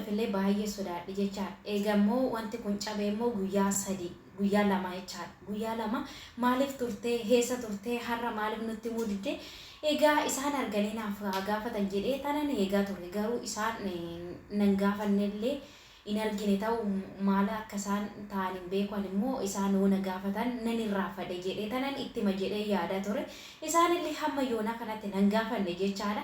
fille baay'ee sodaadhe jechaadha. Eegammoo wanti kun cabeemmoo guyyaa lama jechaadha. Guyyaa lama maaliif turtee heessa turtee har'a maaliif nutti mudde egaa isaan arganii naaf gaafatan jedhee tanan eegaa ture garuu isaan nan gaafannellee in argine ta'u maala akka isaan ta'aniin beekan immoo isaan na gaafatan nan irraafadhe jedhee tanan ittima jedhee yaada ture. Isaanillee hamma yoona kanatti nan gaafanne jechaadha.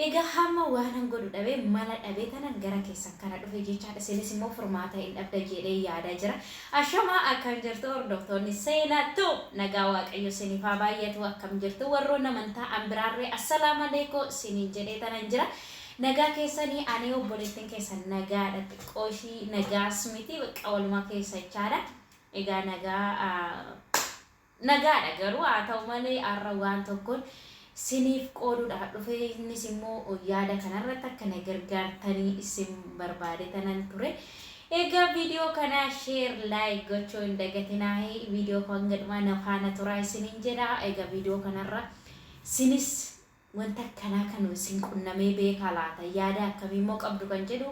Egaa hamma waan godhu dhabee mala dhabee tanan gara keessan kana dhufe jechaadha. Isinis immoo furmaata hin dhabda jedhee yaada jira. Ashama akkam jirtu hordoftoonni seenattu nagaa waaqayyo isiniif haa baay'atu akkam jirtu warroonni amantaa ambiraarree assalaamu alaykum isiniin jedhee tanan jira. Nagaa keessanii ani obboleettiin keessan nagaadha xiqqooshii nagaas miti bakka walumaa keessa jechaadha. Egaa nagaadha garuu haa ta'u malee har'a waan tokkoon siniif qooduudhaaf dhufe innis immoo yaada kanarratti akka na gargaartanii isin barbaade tanan ture. Egaa viidiyoo kana share like gochuu hin dagatinaa viidiyoo kan gadhumaa na faana turaa isiniin jedha. Egaa viidiyoo kanarra sinis wanta kana kan isin qunnamee beekaa laata yaada akkamii immoo qabdu kan jedhu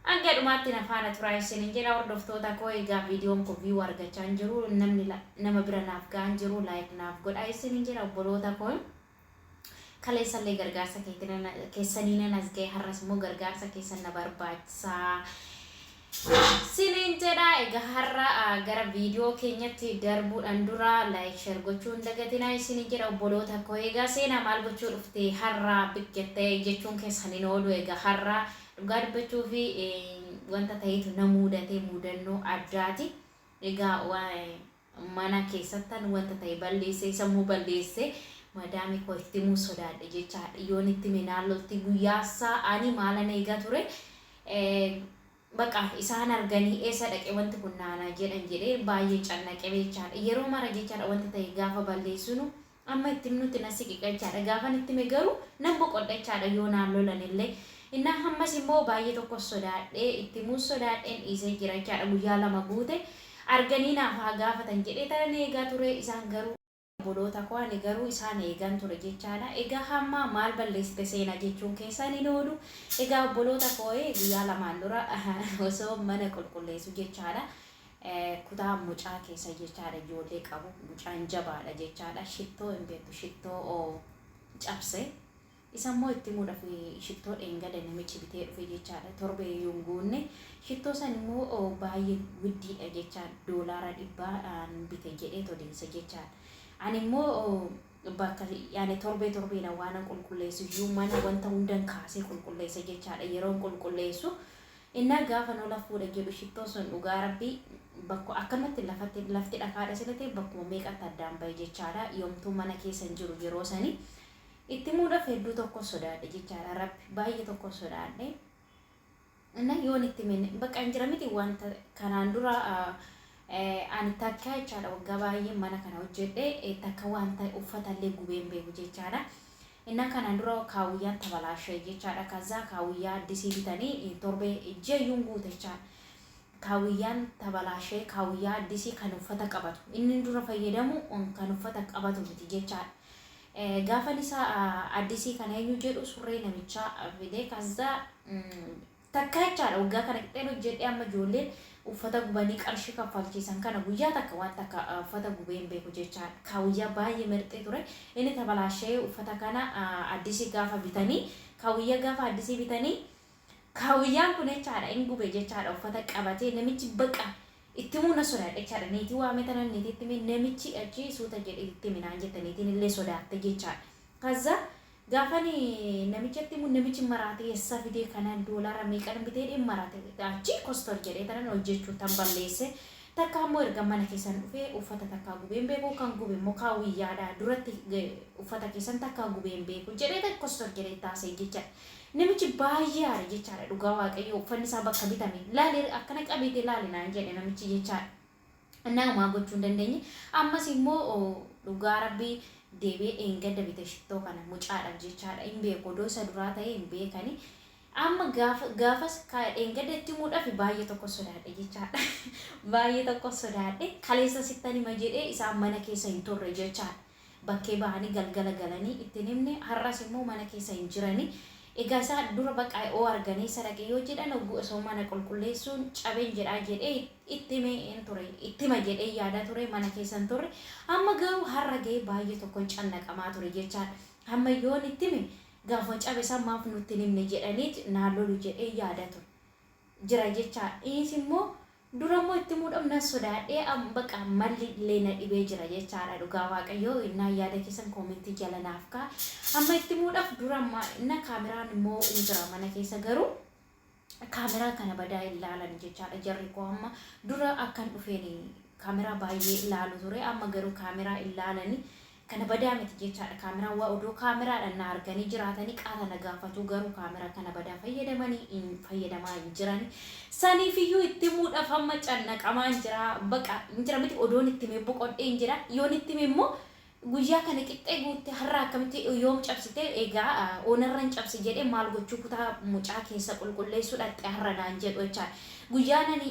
hanga dhumaatti na faana turaa isiniin jedha. Hordoftoota koo egaa viidiyoon kun view argachaa hin jiru nama bira naaf gahan jiru like naaf godhaa isiniin jedha. Obboloota koo kaleessallee gargaarsa keessanii nan as ga'e har'as immoo gargaarsa keessan na barbaachisaa siniin jedha. Egaa har'a gara viidiyoo keenyatti darbuudhaan dura like share gochuu hin dagatinaa isiniin jedha. Obboloota koo egaa seenaa maal gochuu dhufte har'a biqiltee jechuun keessan hin oolu. Egaa har'a dhugaa dubbachuu fi wanta ta'etu na mudatee mudannoo addaati. Egaa mana keessattan wanta ta'e balleessee sammuu balleessee madami ko itti himuu sodaadhe jechaadha. Yoon itti minaalolti guyyaasaa ani maalan eegaa ture baqa isaan arganii eessa dhaqe wanti kun naanaa jedhan jedhee baay'ee cannaqe jechaadha. Yeroo mara jechaadha wanta ta'e gaafa balleessinu amma itti nuti na siqiqa jechaadha. Gaafan itti me garuu nan boqodha jechaadha yoo naan lolanillee. Inna hammas immoo baay'ee tokko sodaadhee itti himuu sodaadheen dhiisee jira jechaadha. Guyyaa lama guute arganii naaf haa gaafatan jedhee tanan eegaa ture. Isaan garuu obboloota koo ani garuu isaan eegan ture jechaadha. Egaa hamma maal balleessite seenaa jechuun keessan hin oolu. Egaa obboloota koo guyyaa lamaan dura osoo mana qulqulleessu jechaadha. Kutaa mucaa keessa jechaadha ijoollee qabu mucaan jabaadha jechaadha. Shittoo hin beektu shittoo cabsee isa immoo itti muudhaaf shittoo dheengada namichi bitee dhufe jechaadha. Torbee yoo guunne shittoo san immoo baay'ee guddiidha jechaadha. Doolaara 100 bite jedhee todeessa jechaadha. Ani immoo bakka yaani torbee waan qulqulleessu iyyuu mana wanta hundan kaasee qulqulleessa jechaadha. Yeroo qulqulleessu inna gaafa nola fuudha jedhu shittoo sun dhugaa rabbii bakka akkanatti lafti dhakaadha silate bakkuma meeqatti addaan bahe jechaadha. Yoomtuu mana keessa hin jiru yeroo sanii itti muudhaaf hedduu tokko sodaadhe jechaadha. Rabbi baay'ee tokko sodaadhe. Inna yoon itti minne bakka hin jira miti wanta kanaan dura ani takka jechaadha waggaa baay'ee mana kana hojjedhe takka wanta uffatallee gubeen beeku jechaadha. Inna kanaan dura kaawuyyaan tabalaashee jechaadha. Kazaa kaawuyyaa addisii bitanii torbee ijeeyyuun guute jechaadha. Kaawuyyaan tabalaashee kaawuyyaa addisii kan uffata qabatu inni dura fayyadamu kan uffata qabatu miti jechaadha. Gaafan isaa addisii kana eenyu jedhu surree namicha fidee kazaa takka jechaadha waggaa kana qixxeen hojjedhe amma ijoolleen uffata gubanii qarshii kaffalchiisan kana guyyaa takka waan takka uffata gubeen beeku jechaadha. Kaawuyyaa baay'ee mirxee ture. Inni tabalaashee uffata kana addisii gaafa bitanii kaawuyyaa gaafa addisii bitanii kaawuyyaan kun jechaadha inni gubee jechaadha uffata qabatee namichi baqa itti himuu na sodaadhe jechaadha. Niitii waamee tanan niitiitti himee namichi achi suuta jedhee itti himinaan jettaniitiin illee sodaatte jechaadha. Kazaa gaafani namichatti immoo namichi maraatee eessa fidee kanaan doolaara meeqan bitee maraatee achi kostor jedhee tanan hojjechuu tan balleesse. Takka immoo erga mana keessan dhufee uffata takka gubeen beeku kan gube immoo kaawuyyaadha duratti uffata keessan takka gubeen beeku jedhee kostor jedhee taasee jechaadha. Namichi baay'ee aare jechaadha. Dhugaa waaqayyo uffanni isaa bakka bitame laali akkana qabeete laali naan jedhe namichi jechaadha. Nama gochuu hin dandeenye ammas immoo dhugaa rabbii deebee eengada bite shittoo kana mucaadhaaf jechaadha. Hin beeku doosa duraa ta'ee hin beekani. Amma gaafas eengada itti muudhaaf baay'ee tokko sodaadhe jechaadha. Baay'ee tokko sodaadhe kaleessa sittani ma jedhee isaan mana keessa hin turre jechaadha. Bakkee bahanii galgala galanii itti nimne har'as immoo mana keessa hin jirani. egaa isaa dura baqa oo arganii sadaqee yoo jedhan osoo mana qulqulleessuun cabeen jedhaa jedhee ittima jedhee yaada ture mana keessan turre amma garuu har'a ga'ee baay'ee tokkoon cannaqamaa ture jechaadha. Amma yoon ittime gaafa cabe sammaaf nutti himne jedhanii naallolu jedhee yaada ture jira jechaadha. Innis immoo durammoo itti muudhaaf nan sodaadhee baqa malli illee na dhibee jira jechaadha. Dhugaa waaqayyoo innaa yaada keessan koomentii jala naaf ka'a. Amma itti muudhaaf durama inna kaameraan immoo hin jira mana keessa garuu kaameraa kana badaa ilaalan jechaadha. Jarri koo amma dura akkan dhufeen kaameraa baay'ee ilaalu ture amma garuu kaameraa ilaalanii kana badaa miti jechaadha. Kaameraa waa odoo kaameraadhaan na arganii jiraatanii qaata na gaafatu garuu kaameraa kana badaa fayyadamaa hin jirani. Saniifiyyuu itti muudhaaf amma cannaqamaa hin jira baqa hin jira miti odoon itti mee boqodhee hin jira yoon itti mee immoo guyyaa kana qixxee guutte har'a akkamitti yoom cabsite egaa onarran cabsi jedhee maal gochuu kutaa mucaa keessa qulqulleessuu dhaqxe har'a naan jedhu jechaadha. Guyyaa nani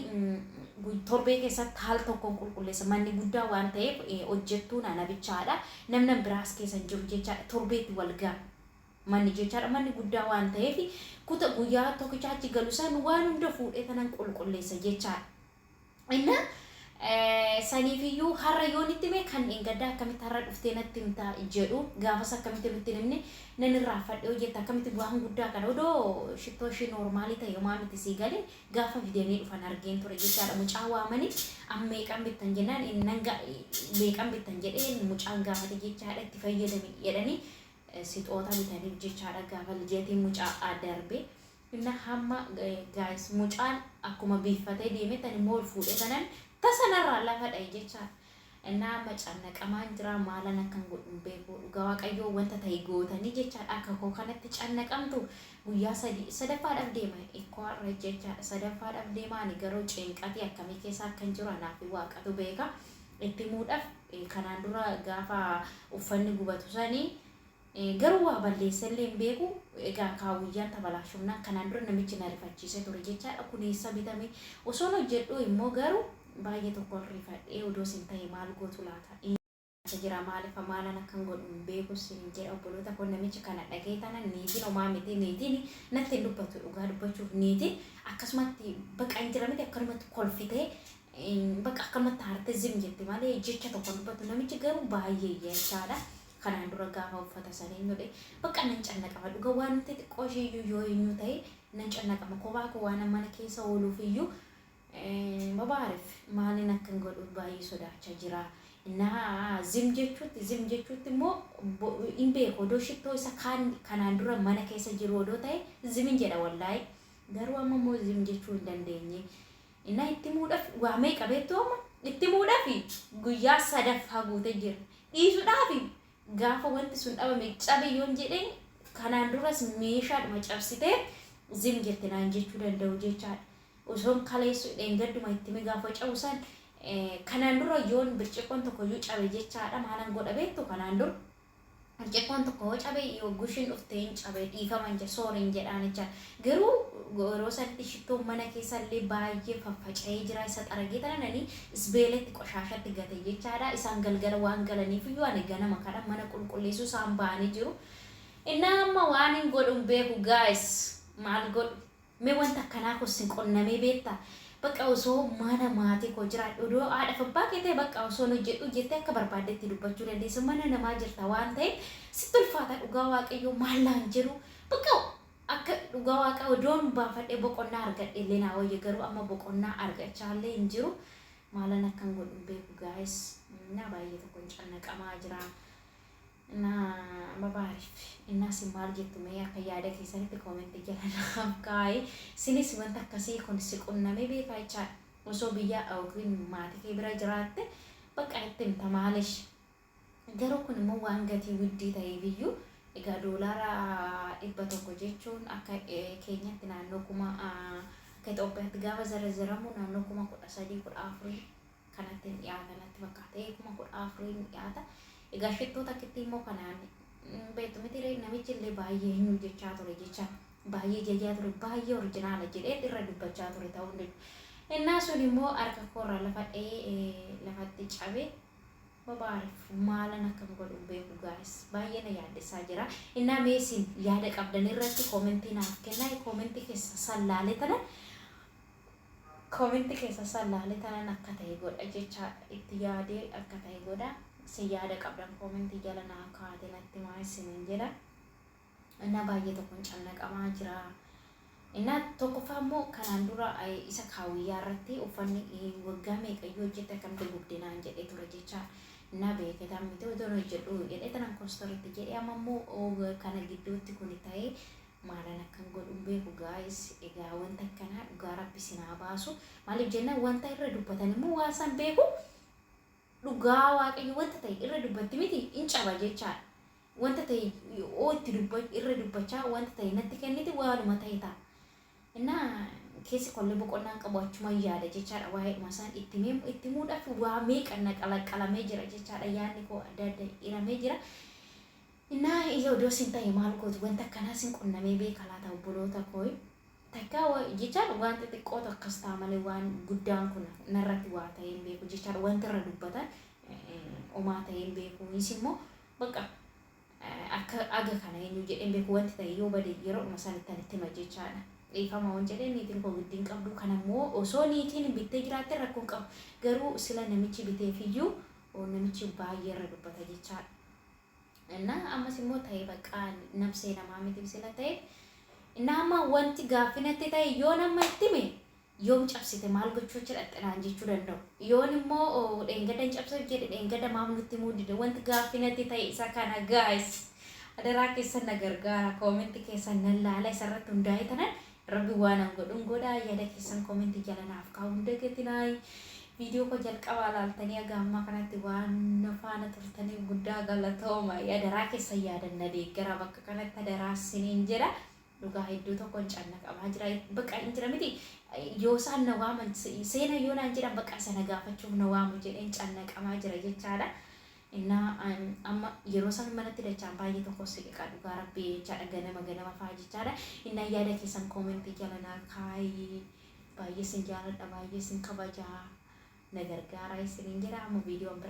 torbee keessatti haal tokkoon qulqulleessa manni guddaa waan ta'eef hojjettuun ana bichaadha. Namni biraas keessa hin jiru jechaadha. Torbeetti wal ga'a manni jechaadha. Manni guddaa waan ta'eef kuta guyyaa tokkicha achi galu san waan hunda fuudhee tanan qulqulleessa jechaadha. Inna saniifiyyuu har'a yoon itti mee kan gaddaa akkamitti har'a dhuftee natti himtaa jedhu gaafas akkamitti nutti himne nan irraanfadhe hojjetta akkamitti waan guddaa kana odoo shittoo ishee noormaalii ta'e homaa miti sii galee gaafa fidanii dhufan argeen ture jechaadha. Mucaa waamanii amma meeqan bittan jennaan meeqan bittan jedhee mucaan gaafate jechaadha itti fayyadame jedhanii sixoota bitaniif jechaadha gaafa lijeetiin mucaa darbe. Inna hamma gaayis mucaan akkuma biiffatee deeme tan immoo ol fuudhee tanan tasanarraa lafa dha'e jechaadha. Innaa amma cannaqamaan jira maalan akkan godhun beeku dhugaa waaqayyoo wanta ta'e gootanii jechaadha. Akka koo kanatti cannaqamtu guyyaa sadaffaadhaaf deema ikkoo har'a jechaadha. Sadaffaadhaaf deemaani garuu cinqatii akkamii keessa akkan jiru anaaf waaqatu beeka. Itti muudhaaf kanaan dura gaafa uffanni gubatu sanii garuu waa balleessallee hin beeku egaa kaawwiyyaan tabalaashumnaan kanaan dura namichi na rifachiise ture jechaadha. Kun eessa bitame osoon hojjedhu immoo garuu baay'ee tokko rifadhee odoo sin ta'e maal gootu laata jira maaliif maalan akkan godhu beeku sin jedha obboloota kun namichi kana dhagee tana niitiin homaa miti niitiin natti hin dubbatu dhugaa dubbachuuf niitiin akkasumatti baqa hin jira miti akkanumatti kolfitee baqa akkanumatti haarte zim jetti malee jecha tokko dubbatu namichi garuu baay'ee jechaadha. Kanaan dura gaafa uffata sanii nudhe baqa nan cannaqama dhugaa waan nuti xiqqoo isheeyyuu yoo eenyu ta'e nan cannaqama kophaa koo waan mana keessa ooluuf iyyuu mabaarif maalin akkan godhu baay'ee sodaachaa jira. Innaa zim jechuutti immoo hin beeku odoo shittoo isa kanaan dura mana keessa jiru odoo ta'e zimin jedha wallaahi garuu amma immoo zim jechuu hin dandeenye. Innaa itti muudhaaf waa meeqa beektu amma itti muudhaaf guyyaa sadaffaa guutee jira dhiisuudhaaf gaafa wanti sun dhabame cabe yoon jedheen kanaan duras meeshaadhuma cabsitee zim jette naan jechuu danda'u jechaadha. Osoon kaleessu dheengadduma itti gaafa cabusan kanaan dura yoon birciqoon tokko iyyuu cabe jechaadha. Maalan godha beektu kanaan dura birciqoon tokko yoo cabe yoo gushin dhuftee hin cabe dhiifaman jedha sooriin jedhaan jecha garuu yeroo sanatti shittoon mana keessallee baay'ee faffaca'ee jira isa xaragee tananii isbeeletti qoshaashatti gate jechaadha. Isaan galgala waan galaniif iyyuu ani ganama kana mana qulqulleessuu isaan ba'anii jiru. Innaa amma waan hin godhun beeku gaayis maal godhu mee wanta akkanaa kosin qonnamee beektaa baqa osoo mana maatii koo jiraadhu odoo haadha abbaa kee ta'e baqa osoo hojjedhu jettee akka barbaaddetti dubbachuu dandeessa. Mana namaa jirta waan ta'eef sitti ulfaata dhugaa waaqayyoo maallaan jiru baqa akka dhugaa waaqa odoon baafadhee boqonnaa argadhe illee naa wayya garuu amma boqonnaa argachaallee hin jiru. Maalan akkan godhu beeku gaayis na baay'ee tokkoon cannaqamaa jira. Na mabaarif innas maal jettu mee akka yaada keessanitti koomentii jala naaf kaa'i. Sinis wanta akkasii kun si qunnamee beekaa jechaadha. Osoo biyya yookiin maatii kee bira jiraatte baqa itti himta maalish garuu kun immoo waan gatii guddii ta'eef iyyuu egaa doolaara 100 jechuun akka keenyatti naannoo kuma akka Itoophiyaatti gaafa zarrazaramu naannoo kuma 13-14 kanatti dhiyaatanatti fakkaatee kuma 14 dhiyaata. Egaa shittoo takkitti immoo kanaan beektu miti namichi illee baay'ee hin jechaa ture jecha baay'ee jajaa ture baay'ee orjinaala jedhee irra dubbachaa ture ta'uu danda'u. Innaa sun immoo harka koorraa lafatti cabe babaarif maalan akkam godhu beeku guys baay'ee na yaaddessaa jira innaa meesin yaada qabdan irratti koomentii naaf kennaa koomentii keessa sallaalee tana koomentii keessa sallaalee tanan akka ta'e godha jecha itti yaadee akka ta'e godha si yaada qabdan koomentii jala naa kaa'ate natti maa isinin jedha innaa baay'ee tokkoon cannaqamaa jira innaa tokkoffaa immoo kanaan dura isa kaawiyyaa irratti uffanni waggaa meeqayyoo hojjette akkamti guddinaan jedhee ture jecha innaa beeketaan miti otoon hojjedhu jedhee tanan koostoritti jedhee amma immoo kana gidduutti kun ta'ee maalan akkan godhu beeku guys egaa wanta akkanaa dhugaa rabbi sinaa baasu maaliif jenna wanta irra dubbatan immoo waasan beeku dhugaa waaqayyo wanta ta'e irra dubbatti miti in caba jechaadha wanta ta'e itti irra dubbachaa wanta ta'e natti kenniti waanuma ta'e ta'a innaa keessi kollee boqonnaan qabu achuma yaada jechaadha waa'ee masaan itti muudhaaf waa meeqanna qalaqalamee jira jechaadha yaadni koo adda adda hiramee jira innaa ija odoo sin ta'e maal gootu wanta akkanaa sin qunnamee beeka laata obboloota koo takka jechaadha wanta xiqqootu akkas ta'a malee waan guddaan kun narratti waa ta'ee hin beeku jechaadha wanta irra dubbatan omaa ta'ee hin beeku innis immoo bakka akka aga kana eenyu jedheen beeku wanti ta'e yoo bade yeroo masanitti itti hima jechaadha dhiifama waan jedheen niitiin koo giddiin qabdu kanammoo osoo niitiin bittee jiraatte rakkoon qabu garuu sila namichi biteefiyyuu namichi baay'ee irra dubbata jechaadha innaa ammas immoo ta'e bakka nabsee namaa miti sila ta'e innaa amma wanti gaaffinatti ta'e yoo nama itti hime yoom cabsite maal gochuu jedhaxinaan jechuu danda'u yoon immoo dheengadan cabsuu jedhe dheengada maamnutti muudide wanti gaaffinatti ta'e isa kana guys adaraa keessan na gargaara koomentii keessan nan laala isarratti hundaa'e tanan rabbi waan an godhun godhaa yaada keessan koomentii jala naaf kaa'uu hundagatinaay viidiyoo ko jalqabaa laaltanii aga ammaa kanatti waan faana turtanii guddaa galatooma adaraa keessan yaadan na deeggara bakka kanatti adaraa siniin jedha dhugaa hedduu tokkoon cannaqamaa jira bakka hin jira miti yoo isaan na waaman seena yoo naan jedhan bakka sana gaafachuuf na waamu jedheen cannaqamaa jira jechaadha innaa amma yeroo san manatti dachaan baay'ee tokko siqiqaa dhugaa rabbii jechaadha ganama fa'aa jechaadha innaa yaada keessan koomentii jala naa kaayii baay'ee sin jaaladha baay'ee sin kabajaa na gargaara isiniin jedha amma viidiyoon